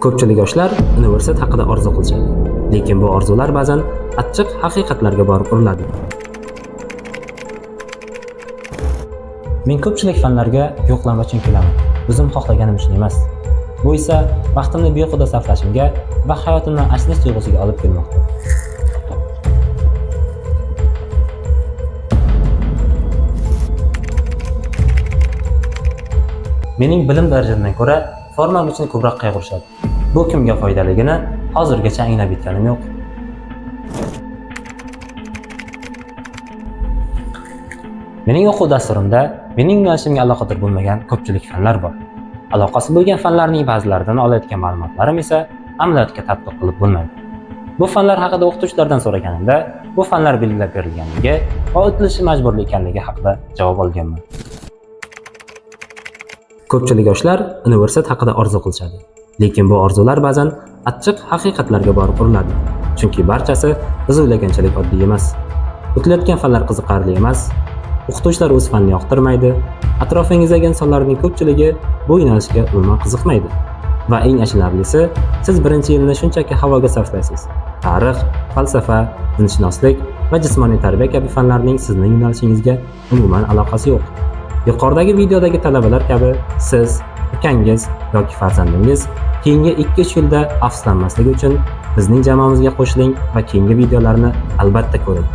Ko'pchilik yoshlar universitet haqida orzu qilishadi, lekin bu orzular ba'zan achchiq haqiqatlarga borib uriladi. Men ko'pchilik fanlarga yo'qlama uchun kelaman. O'zim xohlaganim uchun emas. Bu esa vaqtimni behuda sarflashimga va hayotimdan achinish tuyg'usiga olib kelmoqda. Mening bilim darajamdan ko'ra formam uchun ko'proq qayg'urishadi. Bu kimga foydaligini hozirgacha anglab yetganim yo'q. Mening o'quv dasturimda mening yo'nalishimga aloqador bo'lmagan ko'pchilik fanlar bor. Aloqasi bo'lgan fanlarning ba'zilaridan olayotgan ma'lumotlarim esa amaliyotga tatbiq qilib bo'lmaydi. Bu fanlar haqida o'qituvchilardan so'raganimda, bu fanlar belgilab berilganligi va o'tilishi majburli ekanligi haqida javob olganman. Ko'pchilik yoshlar universitet haqida orzu qilishadi, lekin bu orzular ba'zan achchiq haqiqatlarga borib uriladi. Chunki barchasi biz o'ylaganchalik oddiy emas. O'tilayotgan fanlar qiziqarli emas, o'qituvchilar o'z fanni yoqtirmaydi, atrofingizdagi insonlarning ko'pchiligi bu yo'nalishga umuman qiziqmaydi. Va eng achinarlisi, siz birinchi yilni shunchaki havoga sarflaysiz. Tarix, falsafa, dinshunoslik va jismoniy tarbiya kabi fanlarning sizning yo'nalishingizga umuman aloqasi yo'q. Yuqoridagi videodagi talabalar kabi siz, ukangiz yoki farzandingiz keyingi 2-3 yilda afsuslanmasligi uchun bizning jamoamizga qo'shiling va keyingi videolarni albatta ko'ring.